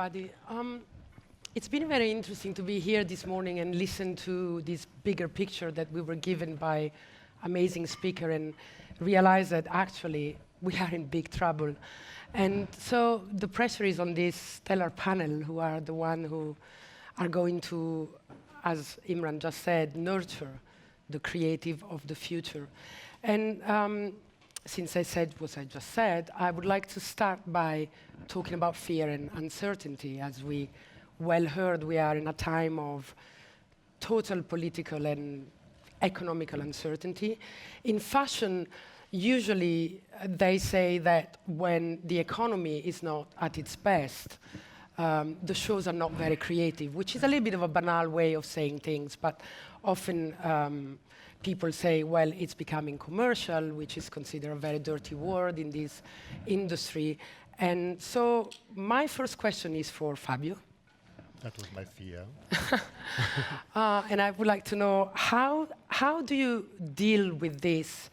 everybody. It's been very interesting to be here this morning and listen to this bigger picture that we were given by amazing speaker and realize that actually we are in big trouble. And so the pressure is on this stellar panel who are the one who are going to, as Imran just said, nurture the creative of the future. And since I said what I just said, I would like to start by talking about fear and uncertainty. As we well heard, we are in a time of total political and economical uncertainty. In fashion, usually they say that when the economy is not at its best, the shows are not very creative, which is a little bit of a banal way of saying things, but often people say, well, it's becoming commercial, which is considered a very dirty word in this industry. And so my first question is for Fabio. That was my fear. And I would like to know, how do you deal with this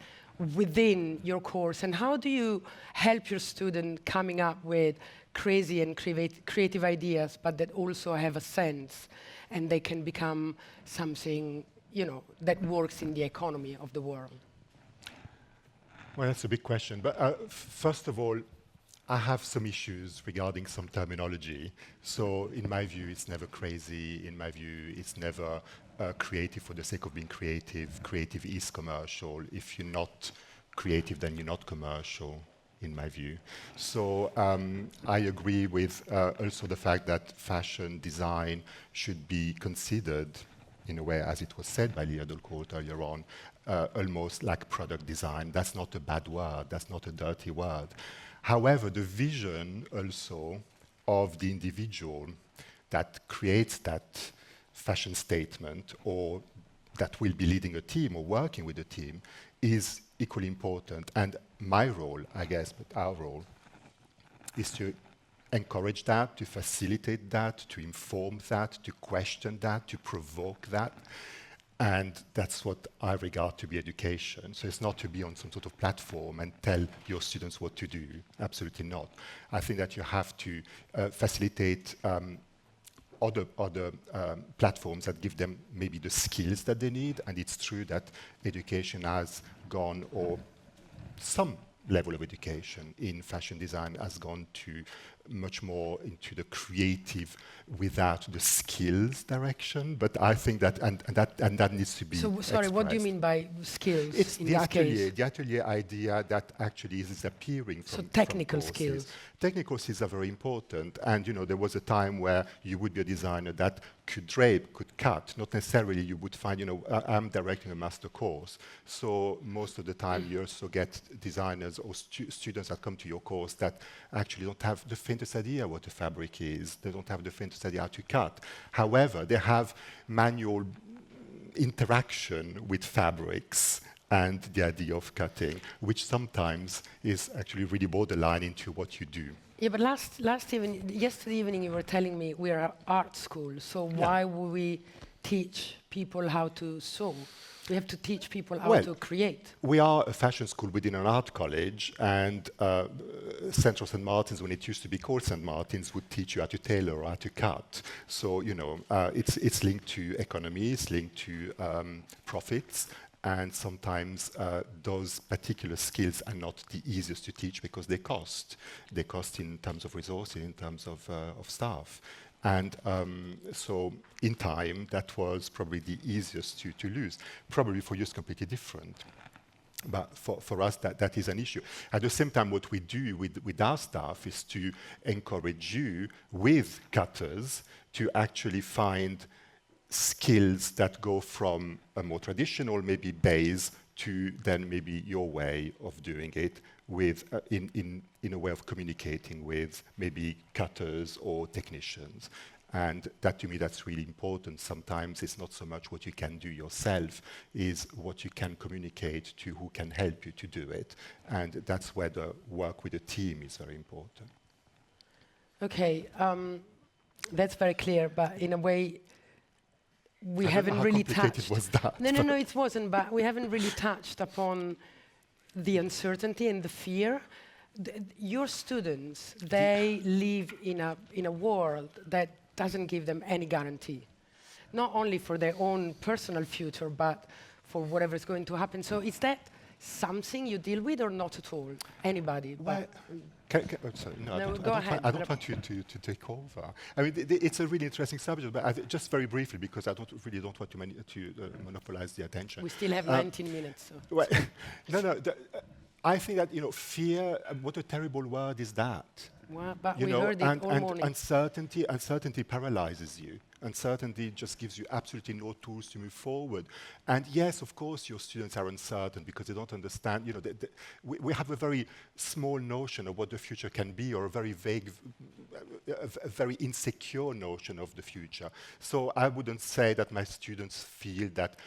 within your course, and how do you help your student coming up with crazy and creative ideas, but that also have a sense, and they can become something, you know, that works in the economy of the world? Well, that's a big question. But first of all, I have some issues regarding some terminology. So in my view, it's never crazy. In my view, it's never creative for the sake of being creative. Creative is commercial. If you're not creative, then you're not commercial, in my view. So I agree with also the fact that fashion design should be considered, in a way, as it was said by Leah Delcourt earlier on, almost like product design. That's not a bad word. That's not a dirty word. However, the vision also of the individual that creates that fashion statement, or that will be leading a team or working with a team, is equally important. And my role, I guess, but our role, is to encourage that, to facilitate that, to inform that, to question that, to provoke that. And that's what I regard to be education. So it's not to be on some sort of platform and tell your students what to do. Absolutely not. I think that you have to facilitate other platforms that give them maybe the skills that they need. And it's true that education has gone, or some level of education in fashion design has gone to much more into the creative without the skills direction. But I think that, and that needs to be So, sorry, expressed. what do you mean by skills? It's in the this atelier, case? the atelier idea that actually is disappearing from So technical courses. skills. Technical skills are very important. And you know, there was a time where you would be a designer that could drape, could cut. Not necessarily you would find, you know, I'm directing a master course. So most of the time you also get designers or students that come to your course that actually don't have the faintest idea what a fabric is. They don't have the faintest idea how to cut. However, they have manual interaction with fabrics and the idea of cutting, which sometimes is actually really borderline into what you do. Yeah, but yesterday evening you were telling me we are an art school, so why would we teach people how to sew? We have to teach people how to create. We are a fashion school within an art college, and Central St. Martin's, when it used to be called St. Martin's, would teach you how to tailor or how to cut. So, you know, it's linked to economy, it's linked to profits, and sometimes those particular skills are not the easiest to teach because they cost. They cost in terms of resources, in terms of staff. And so in time, that was probably the easiest to lose. Probably for you it's completely different. But for us, that is an issue. At the same time, what we do with our staff is to encourage you with cutters to actually find skills that go from a more traditional maybe base to then maybe your way of doing it with in a way of communicating with maybe cutters or technicians. And that, to me, that's really important. Sometimes it's not so much what you can do yourself, is what you can communicate to who can help you to do it. And that's where the work with the team is very important. Okay, that's very clear, but in a way, we haven't how really complicated touched. was that? No, it wasn't, but we haven't really touched upon the uncertainty and the fear. Your students, they live in a world that doesn't give them any guarantee, not only for their own personal future, but for whatever is going to happen. So is that something you deal with or not at all? Anybody? Well, sorry, no, No, I go don't, ahead. I don't want you to take over. I mean, it's a really interesting subject, but just very briefly, because I really don't want to monopolize the attention. We still have 19 minutes. So. Well, no. I think that, fear, what a terrible word is that. Well, but You we know, heard it all morning. uncertainty paralyzes you. Uncertainty just gives you absolutely no tools to move forward. And yes, of course, your students are uncertain because they don't understand. We have a very small notion of what the future can be, or a very vague, a very insecure notion of the future. So I wouldn't say that my students feel that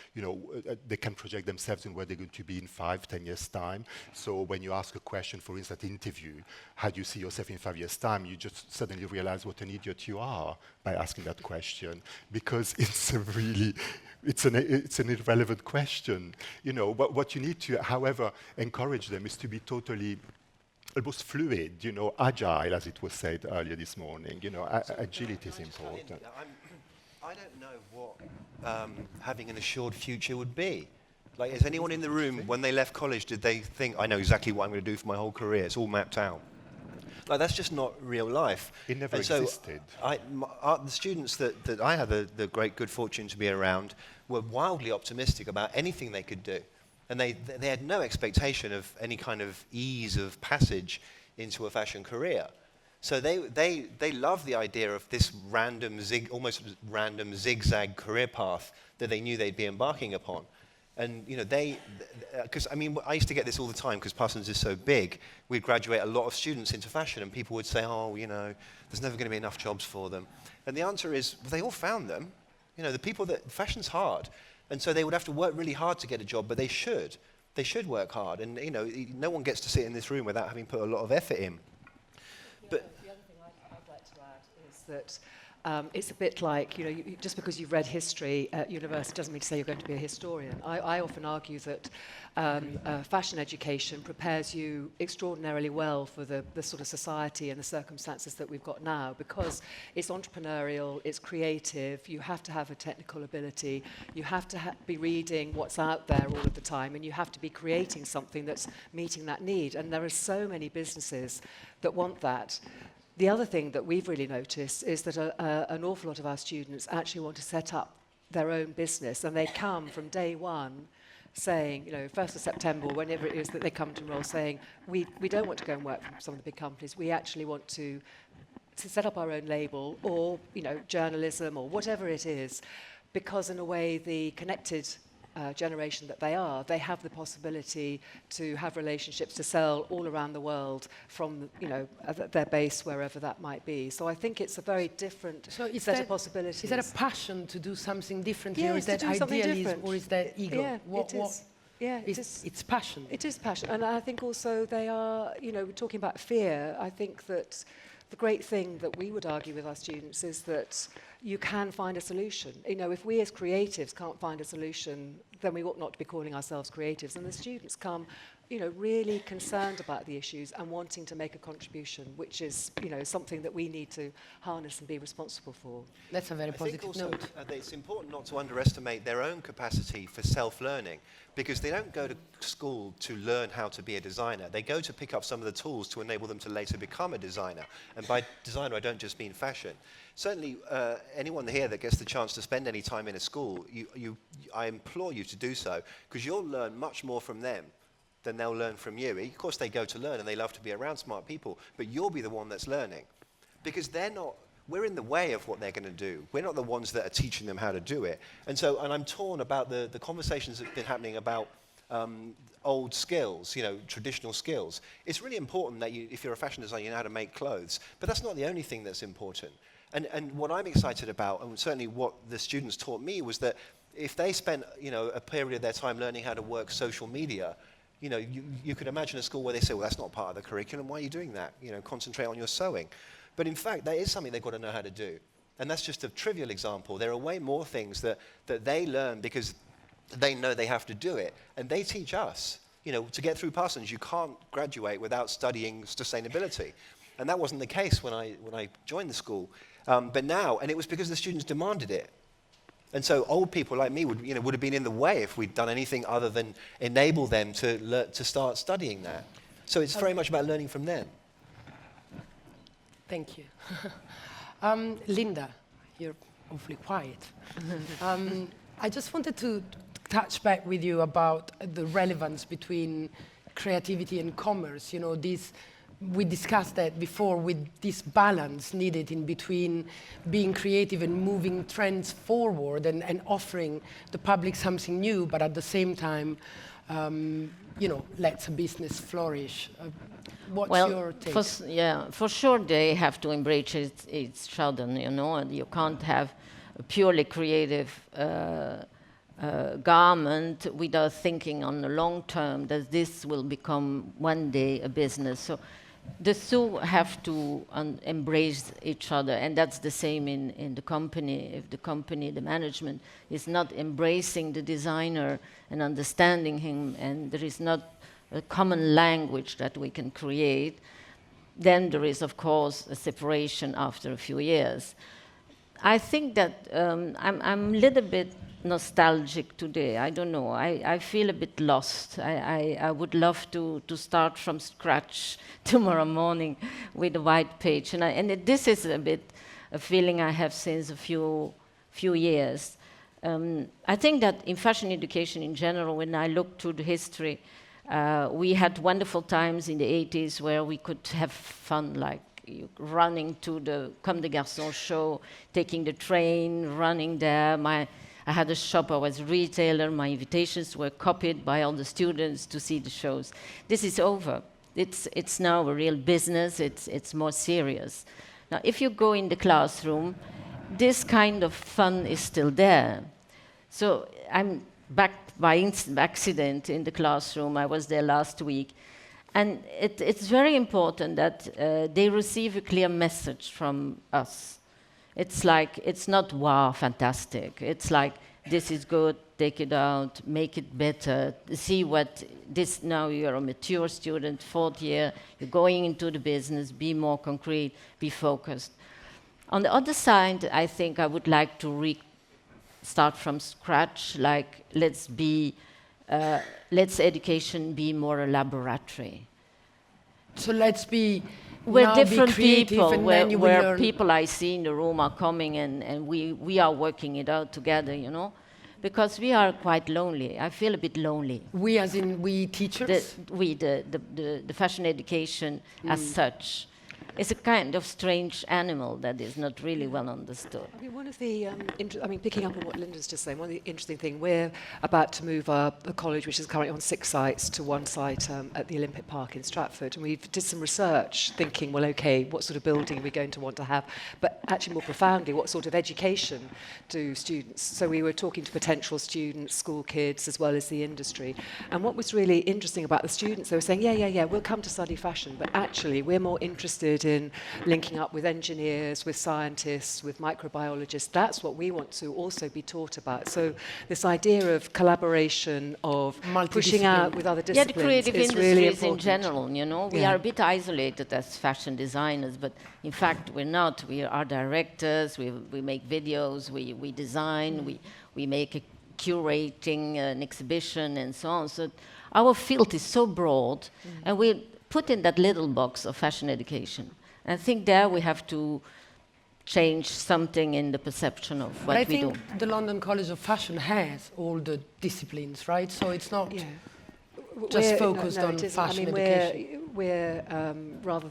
they can project themselves in where they're going to be in 5, 10 years' time. So when you ask a question, for instance, at interview, how do you see yourself in 5 years' time? You just suddenly realize what an idiot you are by asking that question. Because it's an irrelevant question, But what you need to, however, encourage them is to be totally, almost fluid, agile, as it was said earlier this morning. Agility is important. I don't know what having an assured future would be. Like, is anyone in the room, when they left college, did they think, I know exactly what I'm going to do for my whole career? It's all mapped out. Like, that's just not real life. It never And so existed. the students that I had the great good fortune to be around were wildly optimistic about anything they could do. And they had no expectation of any kind of ease of passage into a fashion career. So they love the idea of this almost random zigzag career path that they knew they'd be embarking upon. And because I used to get this all the time because Parsons is so big. We'd graduate a lot of students into fashion, and people would say, there's never going to be enough jobs for them. And the answer is, well, they all found them. The people fashion's hard, and so they would have to work really hard to get a job, but they should. They should work hard, and no one gets to sit in this room without having put a lot of effort in. But the other thing I'd like to add is that. It's a bit like, just because you've read history at university doesn't mean to say you're going to be a historian. I often argue that fashion education prepares you extraordinarily well for the sort of society and the circumstances that we've got now, because it's entrepreneurial, it's creative, you have to have a technical ability, you have to be reading what's out there all of the time, and you have to be creating something that's meeting that need. And there are so many businesses that want that. The other thing that we've really noticed is that an awful lot of our students actually want to set up their own business, and they come from day one saying, 1st of September, whenever it is that they come to enroll, saying, we don't want to go and work for some of the big companies, we actually want to set up our own label, or journalism, or whatever it is, because in a way the connected generation that they have the possibility to have relationships to sell all around the world from their base, wherever that might be. So I think it's a very different set of possibilities. Is that a passion to do something differently, Yeah, or is that idealism, or is that ego? Yeah, it is. Yeah, it's passion. It is passion. And I think also they are, we're talking about fear. I think that the great thing that we would argue with our students is that you can find a solution. If we as creatives can't find a solution, then we ought not to be calling ourselves creatives. And the students come, really concerned about the issues and wanting to make a contribution, which is, something that we need to harness and be responsible for. That's a very positive I think also note. it's important not to underestimate their own capacity for self-learning, because they don't go to school to learn how to be a designer. They go to pick up some of the tools to enable them to later become a designer. And by designer, I don't just mean fashion. Certainly, anyone here that gets the chance to spend any time in a school, I implore you to do so, because you'll learn much more from them than they'll learn from you. Of course, they go to learn and they love to be around smart people, but you'll be the one that's learning, because we're in the way of what they're going to do. We're not the ones that are teaching them how to do it. And I'm torn about the conversations that have been happening about old skills, traditional skills. It's really important that if you're a fashion designer, you know how to make clothes, but that's not the only thing that's important. And what I'm excited about, and certainly what the students taught me, was that if they spent a period of their time learning how to work social media, you could imagine a school where they say, well, that's not part of the curriculum, why are you doing that? Concentrate on your sewing. But in fact, that is something they've got to know how to do. And that's just a trivial example. There are way more things that they learn because they know they have to do it. And they teach us. you know, to get through Parsons, you can't graduate without studying sustainability. And that wasn't the case when I joined the school. But now, and it was because the students demanded it. And so old people like me would have been in the way if we'd done anything other than enable them to start studying that. So it's very much about learning from them. Thank you. Linda, you're awfully quiet. I just wanted to touch back with you about the relevance between creativity and commerce. You know, we discussed that before, with this balance needed in between being creative and moving trends forward and offering the public something new, but at the same time, you know, lets a business flourish. What's your take? For sure they have to embrace each other, you know, and you can't have a purely creative garment without thinking on the long term that this will become one day a business. So the two have to embrace each other, and that's the same in the company. If the company, the management, is not embracing the designer and understanding him, and there is not a common language that we can create, then there is, of course, a separation after a few years. I think that I'm a little bit nostalgic today. I don't know. I feel a bit lost. I would love to start from scratch tomorrow morning with a white page. And this is a bit a feeling I have since a few years. I think that in fashion education in general, when I look through the history, we had wonderful times in the 80s where we could have fun, like running to the Comme des Garçons show, taking the train, running there. I had a shop, I was a retailer, my invitations were copied by all the students to see the shows. This is over. It's now a real business, it's more serious. Now, if you go in the classroom, this kind of fun is still there. So I'm back by accident in the classroom. I was there last week. And it's very important that they receive a clear message from us. It's like, it's not, wow, fantastic. It's like, this is good, take it out, make it better. See what this, now you're a mature student, 4th year, you're going into the business, be more concrete, be focused. On the other side, I think I would like to start from scratch, like let's education be more a laboratory. So let's be We're different people, and where people I see in the room are coming and we are working it out together, you know, because we are quite lonely. I feel a bit lonely. We as in we teachers? The fashion education as such. It's a kind of strange animal that is not really well understood. I mean, one of the, picking up on what Linda's just saying, one of the interesting things, we're about to move the college, which is currently on 6 sites, to one site at the Olympic Park in Stratford. And we did some research thinking, well, okay, what sort of building are we going to want to have? But actually more profoundly, what sort of education do students? So we were talking to potential students, school kids, as well as the industry. And what was really interesting about the students, they were saying, yeah, we'll come to study fashion, but actually we're more interested in linking up with engineers, with scientists, with microbiologists. That's what we want to also be taught about. So this idea of collaboration, of pushing out with other disciplines, the creative is industries really important. in general, you know. We are a bit isolated as fashion designers, but in fact we're not. We are directors, we make videos, we design, we make a curating an exhibition and so on. So our field is so broad, and we're put in that little box of fashion education. And I think there we have to change something in the perception of what we do. But I think the London College of Fashion has all the disciplines, right? So it's not just focused on fashion education. We're rather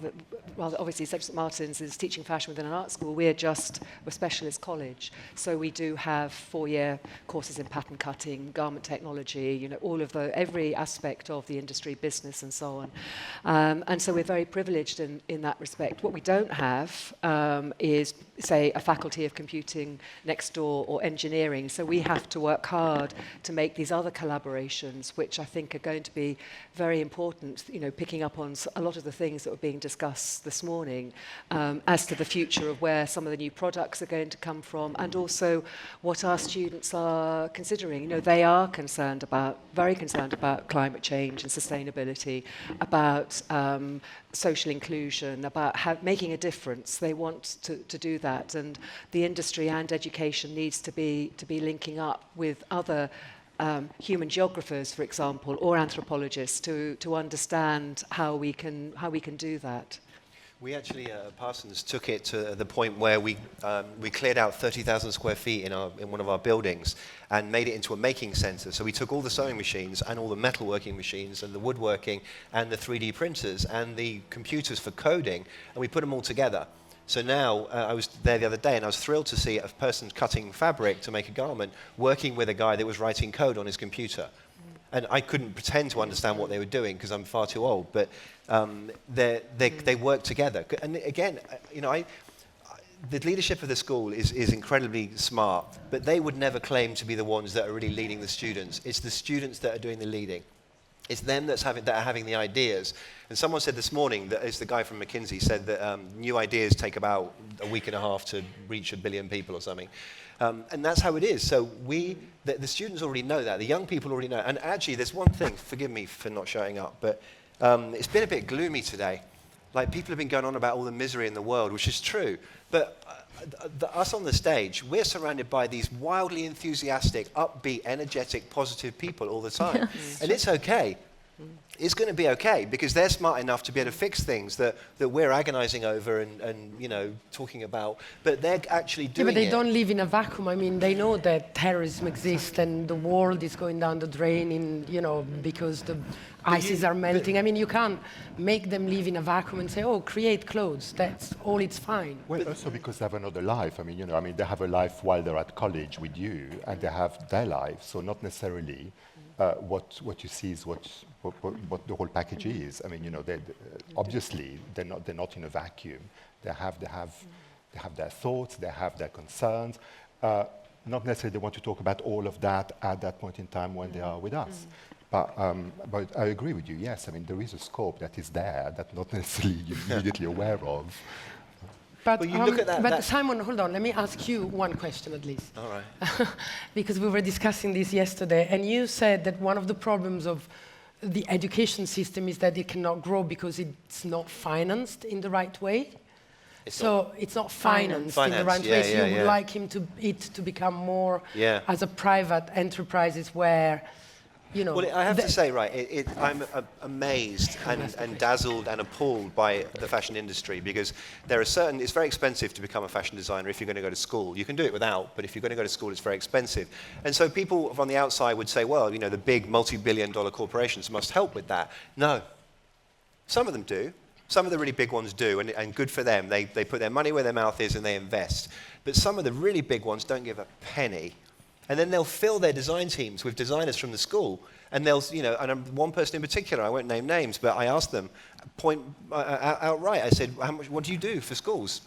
obviously St Martin's is teaching fashion within an art school. We're a specialist college, so we do have 4-year courses in pattern cutting, garment technology, you know, all of every aspect of the industry, business, and so on. And so we're very privileged in that respect. What we don't have is say, a faculty of computing next door or engineering. So we have to work hard to make these other collaborations, which I think are going to be very important, you know, picking up on a lot of the things that were being discussed this morning as to the future of where some of the new products are going to come from, and also what our students are considering. You know, they are very concerned about climate change and sustainability, about social inclusion, about making a difference. They want to do that, and the industry and education needs to be linking up with other human geographers, for example, or anthropologists to understand how we can do that. We actually, Parsons took it to the point where we cleared out 30,000 square feet in one of our buildings and made it into a making center. So we took all the sewing machines and all the metalworking machines and the woodworking and the 3D printers and the computers for coding, and we put them all together. So now, I was there the other day and I was thrilled to see a person cutting fabric to make a garment working with a guy that was writing code on his computer. And I couldn't pretend to understand what they were doing because I'm far too old, but they work together. And again, you know, the leadership of the school is incredibly smart, but they would never claim to be the ones that are really leading the students. It's the students that are doing the leading. It's them that are having the ideas. And someone said this morning, that it's the guy from McKinsey, said that new ideas take about a week and a half to reach 1 billion people or something. And that's how it is. So the students already know that. The young people already know. And actually, there's one thing, forgive me for not showing up, but it's been a bit gloomy today. Like, people have been going on about all the misery in the world, which is true. But us on the stage, we're surrounded by these wildly enthusiastic, upbeat, energetic, positive people all the time. And it's okay. It's going to be okay because they're smart enough to be able to fix things that we're agonizing over and you know, talking about, but they're actually doing it. But they don't live in a vacuum. I mean, they know that terrorism exists and the world is going down the drain because the ices are melting. I mean, you can't make them live in a vacuum and say, oh, create clothes. That's all, it's fine. Well, also because they have another life. I mean, they have a life while they're at college with you, and they have their life. So not necessarily what you see is what the whole package is. I mean, obviously they're not in a vacuum. They have their thoughts, they have their concerns. Not necessarily they want to talk about all of that at that point in time when they are with us. But I agree with you. Yes, I mean there is a scope that is there that not necessarily you're immediately aware of. But, well, you look at that, Simon, hold on. Let me ask you one question at least. All right. Because we were discussing this yesterday, and you said that one of the problems of the education system is that it cannot grow because it's not financed in the right way. It's not financed in the right way. So you would like it to become more as a private enterprises where, Well, I have to say, right, I'm amazed and dazzled and appalled by the fashion industry because it's very expensive to become a fashion designer if you're going to go to school. You can do it without, but if you're going to go to school, it's very expensive. And so people from the outside would say, well, the big multi-billion-dollar corporations must help with that. No. Some of them do. Some of the really big ones do, and good for them. They put their money where their mouth is and they invest. But some of the really big ones don't give a penny. And then they'll fill their design teams with designers from the school. And and one person in particular, I won't name names, but I asked them outright, I said, what do you do for schools?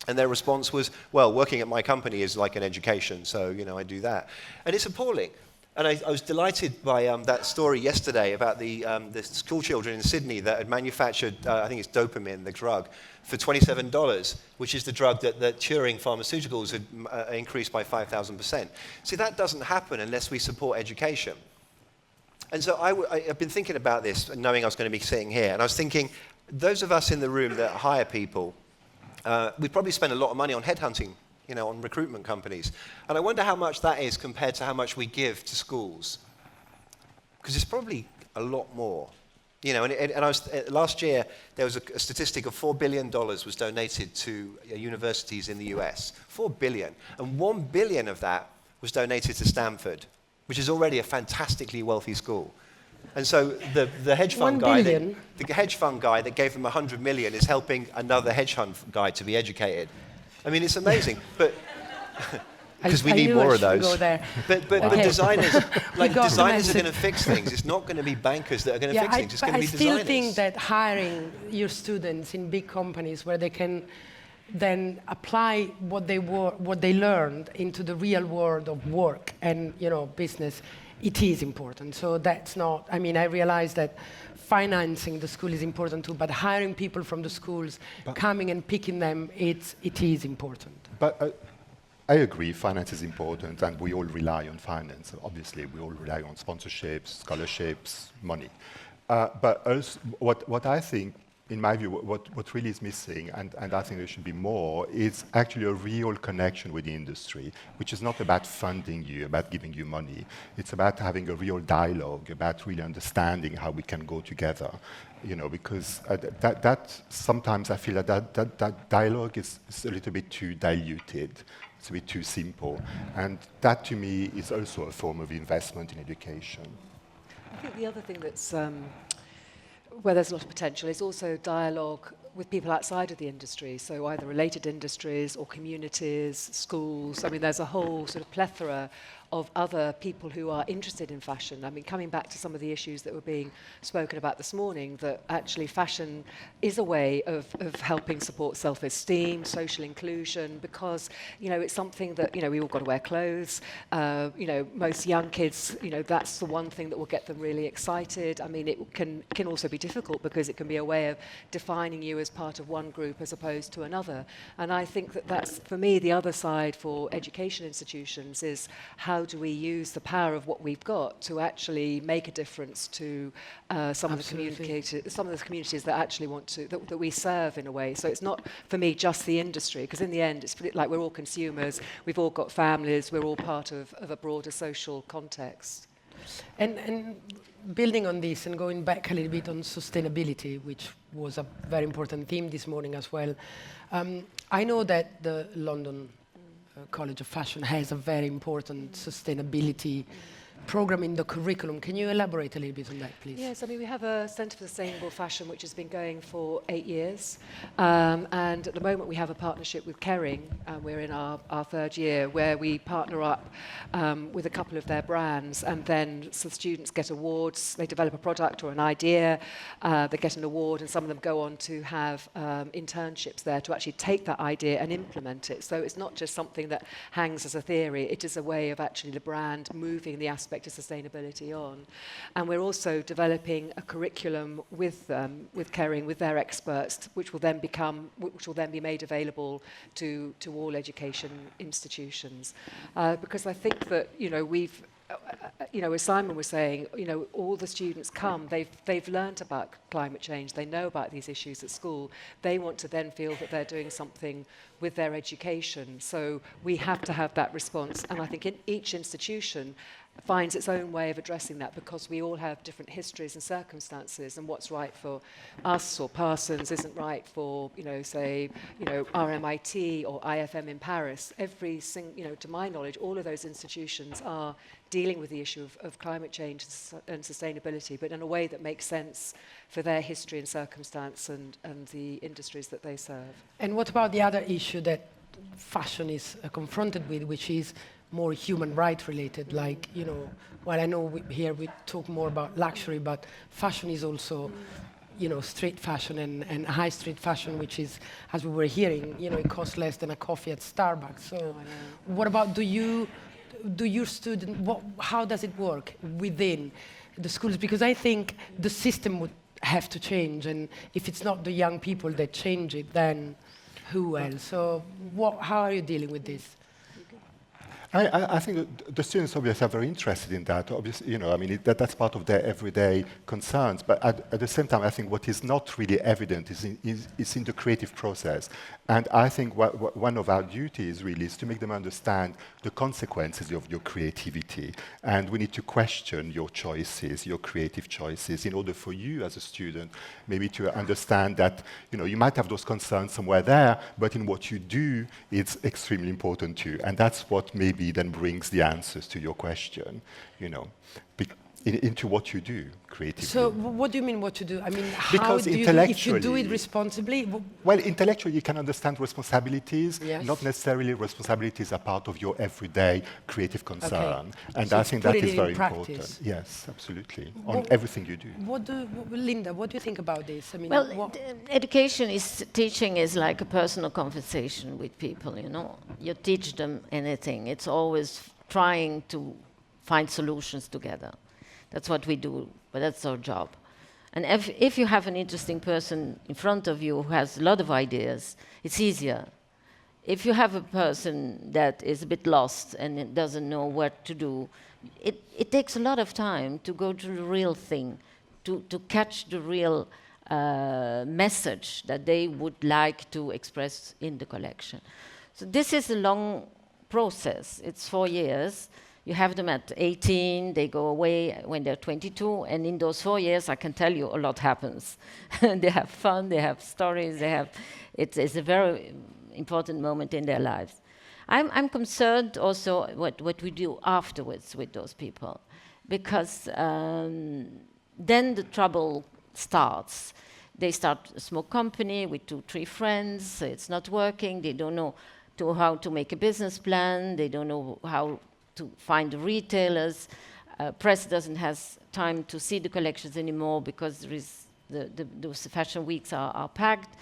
And their response was, well, working at my company is like an education, so, I do that. And it's appalling. And I was delighted by that story yesterday about the school children in Sydney that had manufactured, I think it's dopamine, the drug, for $27, which is the drug that Turing Pharmaceuticals had increased by 5,000%. See, that doesn't happen unless we support education. And so I've been thinking about this, knowing I was going to be sitting here, and I was thinking, those of us in the room that hire people, we probably spend a lot of money on headhunting, on recruitment companies. And I wonder how much that is compared to how much we give to schools. Because it's probably a lot more. Last year, there was a statistic of $4 billion was donated to universities in the US. $4 billion. And $1 billion of that was donated to Stanford, which is already a fantastically wealthy school. And so the hedge fund guy, the hedge fund guy that gave them $100 million is helping another hedge fund guy to be educated. I mean, it's amazing, but because we need more of those. Go there. But designers, designers are going to fix things. It's not going to be bankers that are going to fix things. It's going to be designers. I still think that hiring your students in big companies where they can then apply what they learned into the real world of work and business, it is important. So that's not. I mean, I realize that financing the school is important too, but hiring people from the schools, coming and picking them, it is important. But I agree, finance is important, and we all rely on finance. Obviously, we all rely on sponsorships, scholarships, money. But also, what I think, in my view, what really is missing, and I think there should be more, is actually a real connection with the industry, which is not about funding you, about giving you money. It's about having a real dialogue, about really understanding how we can go together. Because that sometimes I feel that dialogue is a little bit too diluted. It's a bit too simple. And that, to me, is also a form of investment in education. I think the other thing that's where there's a lot of potential is also dialogue with people outside of the industry, so either related industries or communities, schools. I mean, there's a whole sort of plethora of other people who are interested in fashion. I mean, coming back to some of the issues that were being spoken about this morning, that actually fashion is a way of helping support self-esteem, social inclusion, because, it's something that, we all got to wear clothes. Most young kids, that's the one thing that will get them really excited. I mean, it can also be difficult because it can be a way of defining you as part of one group as opposed to another. And I think that that's, for me, the other side for education institutions is how do we use the power of what we've got to actually make a difference to some of the communities that actually want to, that we serve in a way. So it's not, for me, just the industry, because in the end, it's like we're all consumers, we've all got families, we're all part of a broader social context. And building on this and going back a little bit on sustainability, which was a very important theme this morning as well, I know that the London College of Fashion has a very important sustainability program in the curriculum. Can you elaborate a little bit on that, please? Yes, I mean, we have a Centre for Sustainable Fashion, which has been going for 8 years. And at the moment, we have a partnership with Kering. We're in our third year, where we partner up with a couple of their brands. And then so students get awards. They develop a product or an idea. They get an award. And some of them go on to have internships there to actually take that idea and implement it. So it's not just something that hangs as a theory. It is a way of actually the brand moving the aspect of sustainability on. And we're also developing a curriculum with Kering, with their experts, which will then be made available to all education institutions. Because I think that, we've as Simon was saying, all the students come, they've learned about climate change, they know about these issues at school, they want to then feel that they're doing something with their education. So we have to have that response, and I think in each institution finds its own way of addressing that, because we all have different histories and circumstances, and what's right for us or Parsons isn't right for, RMIT or IFM in Paris. To my knowledge, all of those institutions are dealing with the issue of climate change and sustainability, but in a way that makes sense for their history and circumstance and the industries that they serve. And what about the other issue that fashion is confronted with, which is more human rights related, like, well, I know here we talk more about luxury, but fashion is also, street fashion and high street fashion, which is, as we were hearing, it costs less than a coffee at Starbucks. So what about, how does it work within the schools? Because I think the system would have to change, and if it's not the young people that change it, then who else? So how are you dealing with this? I think that the students obviously are very interested in that. Obviously, that's part of their everyday concerns. But at the same time, I think what is not really evident is in the creative process. And I think one of our duties really is to make them understand the consequences of your creativity. And we need to question your choices, your creative choices, in order for you as a student maybe to understand that, you might have those concerns somewhere there, but in what you do, it's extremely important too. And that's what maybe then brings the answers to your question, into what you do creatively. So what do you mean what to do? I mean, how Because do you, if you do it intellectually- responsibly? Well, intellectually, you can understand responsibilities. Yes. Not necessarily responsibilities are part of your everyday creative concern. And So I it's think put that it is in very practice. important. Yes, absolutely. On What- everything you do. Linda, what do you think about this? I mean, Well, what, education is teaching is like a personal conversation with people. You know, you teach them anything. It's always trying to find solutions together. That's what we do, but that's our job. And if you have an interesting person in front of you who has a lot of ideas, it's easier. If you have a person that is a bit lost and it doesn't know what to do, it takes a lot of time to go to the real thing, to catch the real message that they would like to express in the collection. So this is a long process. It's 4 years. You have them at 18, they go away when they're 22, and in those 4 years, I can tell you a lot happens. They have fun, they have stories, it's a very important moment in their lives. I'm concerned also what we do afterwards with those people, because then the trouble starts. They start a small company with 2, 3 friends, it's not working, they don't know how to make a business plan, they don't know how to find the retailers. Press doesn't have time to see the collections anymore because there is those fashion weeks are packed.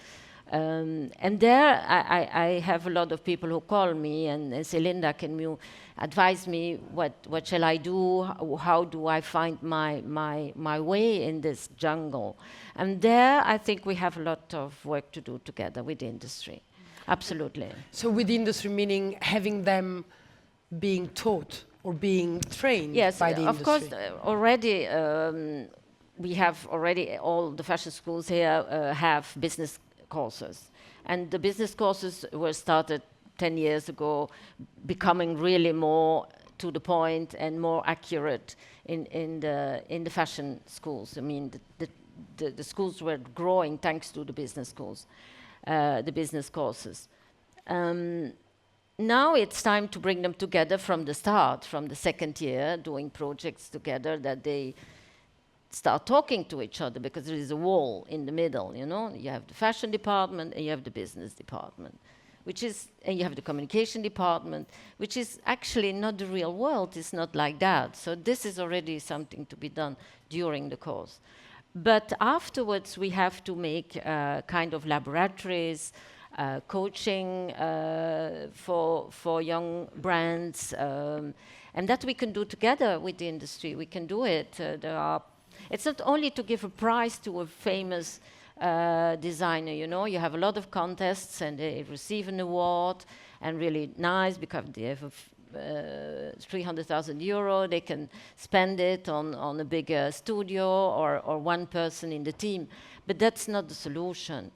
And there I have a lot of people who call me and say, Linda, can you advise me what shall I do? How do I find my way in this jungle? And there I think we have a lot of work to do together with the industry. Absolutely. so with the industry, meaning having them being taught or being trained Yes, by the of industry? course, already we have already all the fashion schools here have business courses. And the business courses were started 10 years ago, becoming really more to the point and more accurate in the fashion schools. I mean, the schools were growing thanks to the business schools, the business courses. Now it's time to bring them together from the start, from the second year, doing projects together, that they start talking to each other, because there is a wall in the middle, you know. You have the fashion department and you have the business department, and you have the communication department, which is actually not the real world. It's not like that. So this is already something to be done during the course. But afterwards, we have to make kind of laboratories, coaching for young brands, and that we can do together with the industry. We can do it. It's not only to give a prize to a famous designer, you know. You have a lot of contests and they receive an award, and really nice because they have 300,000 euro. They can spend it on a bigger studio or one person in the team. But that's not the solution.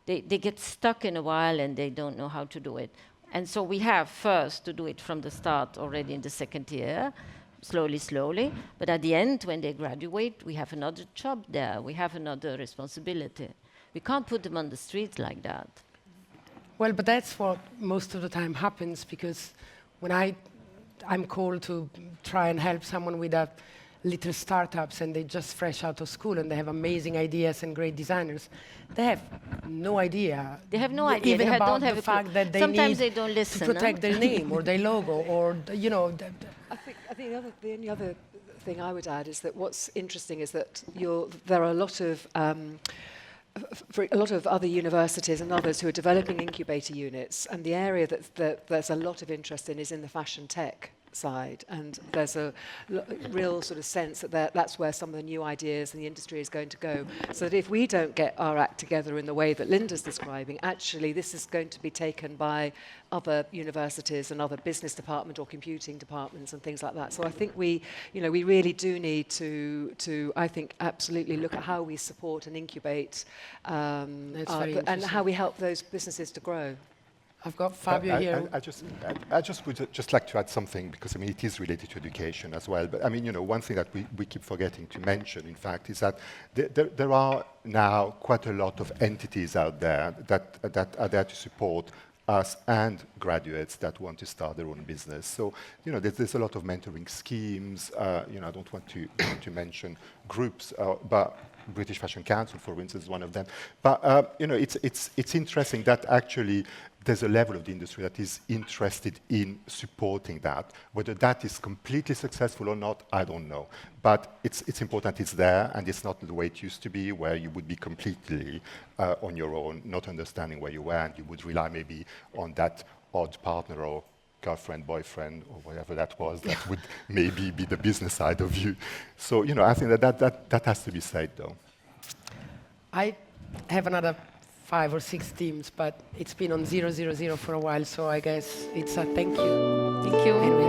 They get stuck in a while and they don't know how to do it. And so we have first to do it from the start already in the second year, slowly. But at the end, when they graduate, we have another job there. We have another responsibility. We can't put them on the streets like that. Well, but that's what most of the time happens, because when I'm called to try and help someone with a little startups and they're just fresh out of school and they have amazing ideas and great designers, they have no idea. They have no idea. Even They about don't have the a clue. fact that they Sometimes need they don't listen, to protect their name or their logo or, you know. I think the only other thing I would add is that what's interesting is that there are a lot of for a lot of other universities and others who are developing incubator units, and the area that there's a lot of interest in is in the fashion tech side, and there's a real sort of sense that that's where some of the new ideas and the industry is going to go. So that if we don't get our act together in the way that Linda's describing, actually this is going to be taken by other universities and other business department or computing departments and things like that. So I think we really do need to I think absolutely look at how we support and incubate and how we help those businesses to grow. I've got Fabio here. I just would just like to add something, because I mean it is related to education as well. But I mean, you know, one thing that we keep forgetting to mention, in fact, is that there are now quite a lot of entities out there that are there to support us and graduates that want to start their own business. So, you know, there's a lot of mentoring schemes. You know, I don't want to, to mention groups, but British Fashion Council, for instance, is one of them. But, you know, it's interesting that actually there's a level of the industry that is interested in supporting that. Whether that is completely successful or not, I don't know. But it's important it's there, and it's not the way it used to be, where you would be completely on your own, not understanding where you were, and you would rely maybe on that odd partner or girlfriend, boyfriend, or whatever that was, that would maybe be the business side of you. So, you know, I think that has to be said, though. I have another 5 or 6 teams, but it's been on 000 for a while, so I guess it's a thank you. Thank you. And